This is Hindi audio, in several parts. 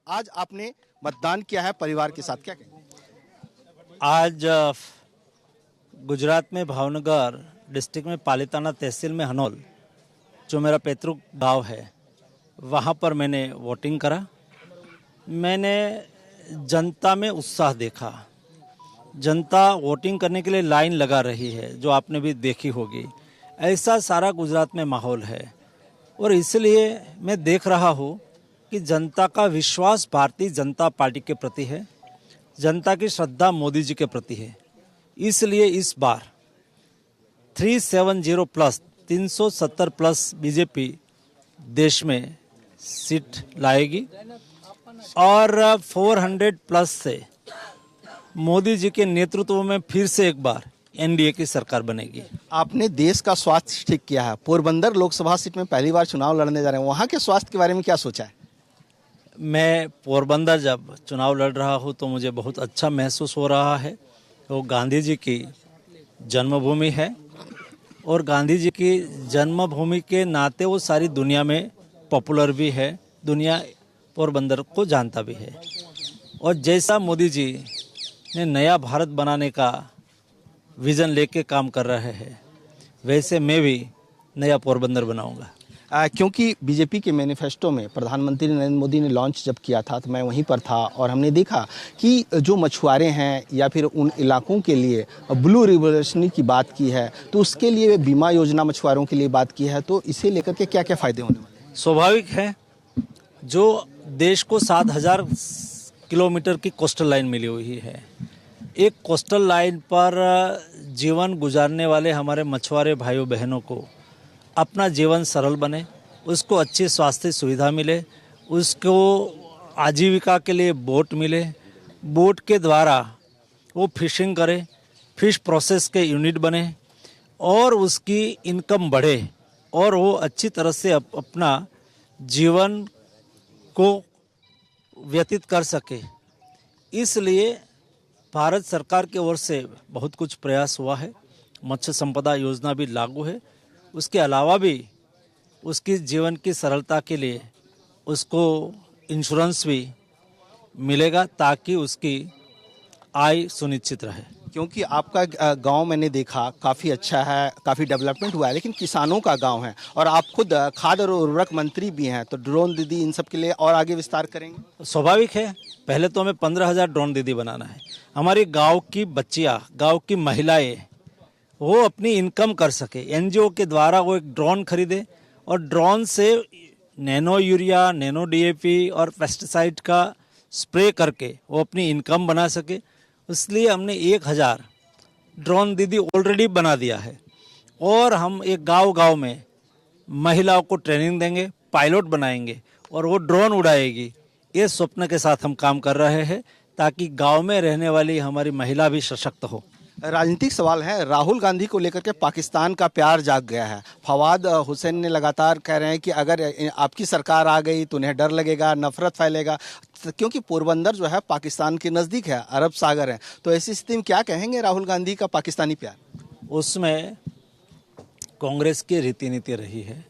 आज आपने मतदान किया है परिवार के साथ, क्या कहेंगे? आज गुजरात में भावनगर डिस्ट्रिक्ट में पालिताना तहसील में हनोल, जो मेरा पैतृक गांव है, वहां पर मैंने वोटिंग करा। मैंने जनता में उत्साह देखा। जनता वोटिंग करने के लिए लाइन लगा रही है, जो आपने भी देखी होगी। ऐसा सारा गुजरात में माहौल है और इसलिए मैं देख रहा हूँ कि जनता का विश्वास भारतीय जनता पार्टी के प्रति है, जनता की श्रद्धा मोदी जी के प्रति है। इसलिए इस बार 370 प्लस 370 प्लस बीजेपी देश में सीट लाएगी और 400 प्लस से मोदी जी के नेतृत्व में फिर से एक बार एनडीए की सरकार बनेगी। आपने देश का स्वास्थ्य ठीक किया है। पोरबंदर लोकसभा सीट में पहली बार चुनाव लड़ने जा रहे हैं, वहाँ के स्वास्थ्य के बारे में क्या सोचा है? मैं पोरबंदर जब चुनाव लड़ रहा हूँ तो मुझे बहुत अच्छा महसूस हो रहा है। वो गांधी जी की जन्मभूमि है और गांधी जी की जन्मभूमि के नाते वो सारी दुनिया में पॉपुलर भी है, दुनिया पोरबंदर को जानता भी है। और जैसा मोदी जी ने नया भारत बनाने का विजन लेके काम कर रहे हैं, वैसे मैं भी नया पोरबंदर बनाऊंगा। क्योंकि बीजेपी के मैनिफेस्टो में प्रधानमंत्री नरेंद्र मोदी ने लॉन्च जब किया था तो मैं वहीं पर था और हमने देखा कि जो मछुआरे हैं या फिर उन इलाकों के लिए ब्लू रिवोल्यूशन की बात की है, तो उसके लिए बीमा योजना मछुआरों के लिए बात की है। तो इसे लेकर के क्या क्या फायदे होने वाले हैं? स्वाभाविक है, जो देश को 7000 किलोमीटर की कोस्टल लाइन मिली हुई है, एक कोस्टल लाइन पर जीवन गुजारने वाले हमारे मछुआरे भाइयों बहनों को अपना जीवन सरल बने, उसको अच्छी स्वास्थ्य सुविधा मिले, उसको आजीविका के लिए बोट मिले, बोट के द्वारा वो फिशिंग करे, फिश प्रोसेस के यूनिट बने और उसकी इनकम बढ़े और वो अच्छी तरह से अपना जीवन को व्यतीत कर सके। इसलिए भारत सरकार की ओर से बहुत कुछ प्रयास हुआ है। मत्स्य संपदा योजना भी लागू है। उसके अलावा भी उसकी जीवन की सरलता के लिए उसको इंश्योरेंस भी मिलेगा ताकि उसकी आय सुनिश्चित रहे। क्योंकि आपका गांव मैंने देखा काफ़ी अच्छा है, काफ़ी डेवलपमेंट हुआ है, लेकिन किसानों का गांव है और आप खुद खाद्य और उर्वरक मंत्री भी हैं, तो ड्रोन दीदी इन सब के लिए और आगे विस्तार करेंगे? स्वाभाविक है, पहले तो हमें 15,000 ड्रोन दीदी बनाना है। हमारी गांव की बच्चियां, गांव की महिलाएं वो अपनी इनकम कर सके, एनजीओ के द्वारा वो एक ड्रोन खरीदे और ड्रोन से नैनो यूरिया, नैनो डीएपी और पेस्टिसाइड का स्प्रे करके वो अपनी इनकम बना सके। इसलिए हमने 1000 ड्रोन दीदी ऑलरेडी बना दिया है और हम एक गांव-गांव में महिलाओं को ट्रेनिंग देंगे, पायलट बनाएंगे और वो ड्रोन उड़ाएगी। ये स्वप्न के साथ हम काम कर रहे हैं ताकि गांव में रहने वाली हमारी महिला भी सशक्त हो। राजनीतिक सवाल है, राहुल गांधी को लेकर के पाकिस्तान का प्यार जाग गया है। फवाद हुसैन ने लगातार कह रहे हैं कि अगर आपकी सरकार आ गई तो उन्हें डर लगेगा, नफरत फैलेगा, क्योंकि पोरबंदर जो है पाकिस्तान के नज़दीक है, अरब सागर है। तो ऐसी स्थिति में क्या कहेंगे राहुल गांधी का पाकिस्तानी प्यार? उसमें कांग्रेस की रीति नीति रही है,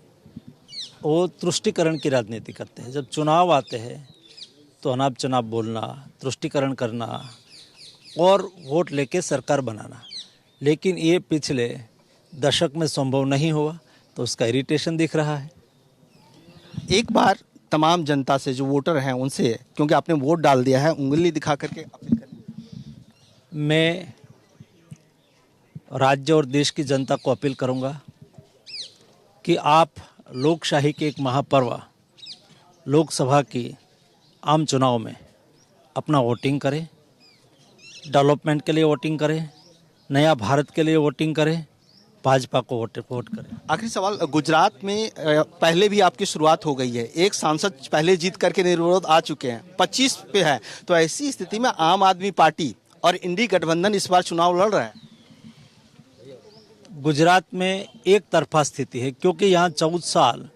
वो तुष्टीकरण की राजनीति करते हैं। जब चुनाव आते हैं तो अनाप चनाप बोलना, तुष्टीकरण करना और वोट लेके सरकार बनाना, लेकिन ये पिछले दशक में संभव नहीं हुआ, तो उसका इरिटेशन दिख रहा है। एक बार तमाम जनता से, जो वोटर हैं उनसे, क्योंकि आपने वोट डाल दिया है, उंगली दिखा करके अपील करें। मैं राज्य और देश की जनता को अपील करूंगा कि आप लोकशाही के एक महापर्व लोकसभा की आम चुनाव में अपना वोटिंग करें, डेवलपमेंट के लिए वोटिंग करें, नया भारत के लिए वोटिंग करें, भाजपा को वोट करें। आखिरी सवाल, गुजरात में पहले भी आपकी शुरुआत हो गई है, एक सांसद पहले जीत करके निर्विरोध आ चुके हैं, 25 पे है, तो ऐसी स्थिति में आम आदमी पार्टी और इंडी गठबंधन इस बार चुनाव लड़ रहा है। गुजरात में एक तरफा स्थिति है क्योंकि यहाँ 14 साल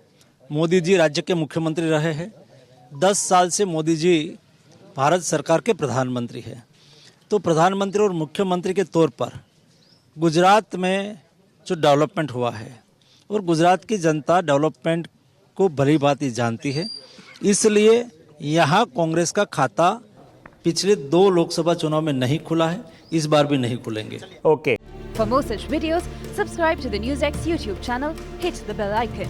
मोदी जी राज्य के मुख्यमंत्री रहे हैं, 10 साल से मोदी जी भारत सरकार के प्रधानमंत्री हैं। तो प्रधानमंत्री और मुख्यमंत्री के तौर पर गुजरात में जो डेवलपमेंट हुआ है और गुजरात की जनता डेवलपमेंट को भली भांति जानती है, इसलिए यहाँ कांग्रेस का खाता पिछले 2 लोकसभा चुनाव में नहीं खुला है, इस बार भी नहीं खुलेंगे। Okay. For more such videos, subscribe to the NewsX YouTube channel, hit the bell icon.